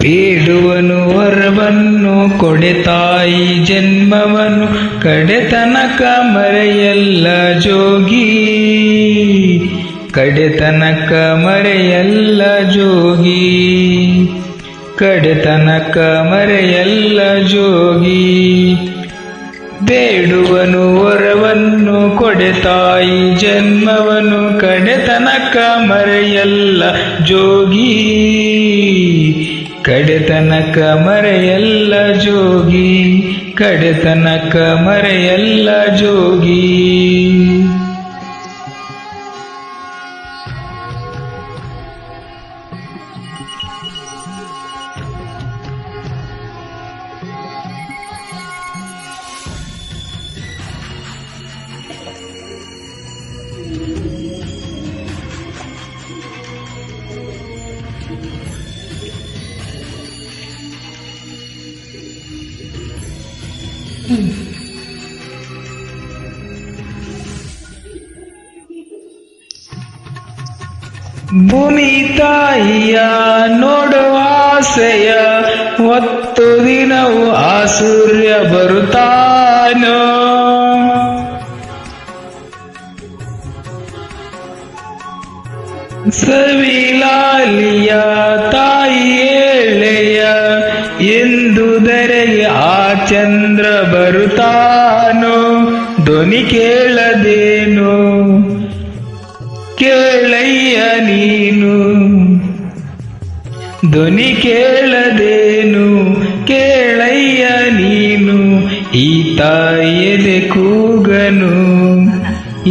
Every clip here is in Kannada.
ಬೇಡುವನು ವರವನ್ನು ಕೊಡೆ ತಾಯಿ ಜನ್ಮವನು ಕಡೆತನಕ ಮರೆಯಲ್ಲ ಜೋಗಿ, ಕಡೆತನಕ ಮರೆಯಲ್ಲ ಜೋಗಿ, ಕಡೆತನಕ ಮರೆಯಲ್ಲ ಜೋಗಿ. ಬೇಡುವನು ವರವನ್ನು ಕೊಡೆ ತಾಯಿ ಜನ್ಮವನು ಕಡೆತನಕ ಮರೆಯಲ್ಲ ಜೋಗಿ, ಕಡೆತನಕ ಮರೆಯಲ್ಲ ಜೋಗಿ, ಕಡೆತನಕ ಮರೆಯಲ್ಲ ಜೋಗಿ. ಭೂಮಿ ತಾಯಿಯ ನೋಡುವ ಆಸೆಯ ಹೊತ್ತು ದಿನವು ಆ ಸೂರ್ಯ ಬರುತ್ತಾನೋ, ಸವಿಲಾಲಿಯ ತಾಯಿ ಎಳೆಯ ಎಂದುದರೆಗೆ ಆ ಚಂದ್ರ ಬರುತ್ತಾನೋ. ಧ್ವನಿ ಕೇಳದೇನು ಕೇಳಯ್ಯ ನೀನು, ಧ್ವನಿ ಕೇಳದೇನು ಕೇಳಯ್ಯ ನೀನು. ಈ ತಾಯಿಯದೆ ಕೂಗನು,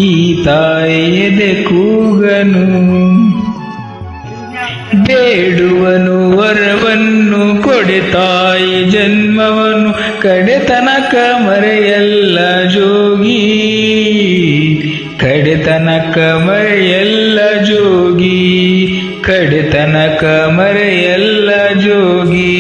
ಈ ತಾಯಿಯದೆ ಕೂಗನು. ಬೇಡುವನು ವರವನ್ನು ಕೊಡೆ ತಾಯಿ ಜನ್ಮವನು ಕಡೆತನಕ ಮರೆಯಲ್ಲ ಜೋಗಿ, ಕಡೆತನಕ ಮರೆಯಲ್ಲ ಜೋಗಿ, ಕಡೆತನಕ ಮರೆಯಲ್ಲ ಜೋಗಿ.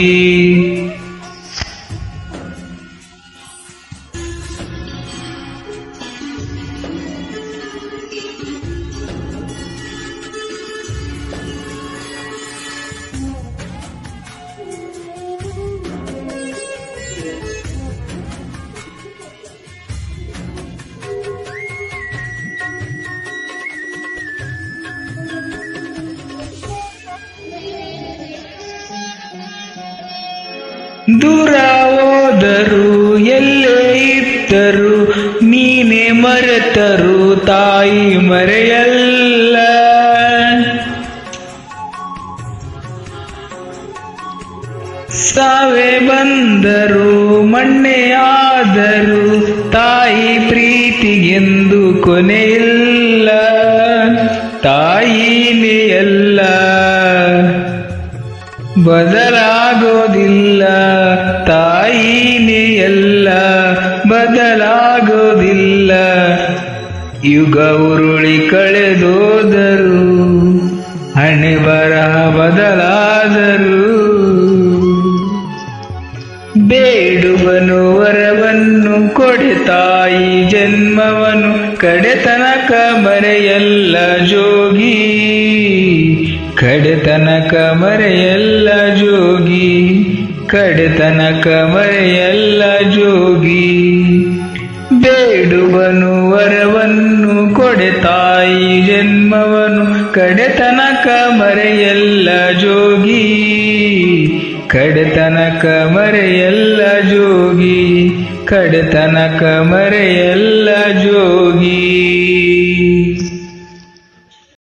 ದೂರ ಹೋದರು ಎಲ್ಲೇ ಇದ್ದರು ನೀನೆ ಮರೆತರು ತಾಯಿ ಮರೆಯಲ್ಲ. ಸಾವೇ ಬಂದರು ಮಣ್ಣೆ ಆದರು ತಾಯಿ ಪ್ರೀತಿಗೆಂದು ಕೊನೆಯಿಲ್ಲ. ತಾಯಿನೇ ಎಲ್ಲ ಬದಲಾಗೋದಿಲ್ಲ, ತಾಯಿನೇ ಎಲ್ಲ ಬದಲಾಗೋದಿಲ್ಲ. ಯುಗ ಉರುಳಿ ಕಳೆದೋದರು ಹಣೆ ಬರಹ ಬದಲಾದರು. ಬೇಡುವನು ವರವನ್ನು ಕೊಡೆ ತಾಯಿ ಜನ್ಮವನು ಕಡೆತನಕ ಮರೆಯಲ್ಲ ಜೋಗಿ, ಕಡೆತನಕ ಮರೆಯಲ್ಲ ಜೋಗಿ, ಕಡೆತನಕ ಮರೆಯಲ್ಲ ಜೋಗಿ. ಬೇಡುವನು ವರವನ್ನು ಕೊಡೆ ತಾಯಿ ಜನ್ಮವನು ಕಡೆತನಕ ಮರೆಯಲ್ಲ ಜೋಗಿ, ಕಡೆತನಕ ಮರೆಯಲ್ಲ ಜೋಗಿ, ಕಡೆತನಕ ಮರೆಯಲ್ಲ ಜೋಗಿ.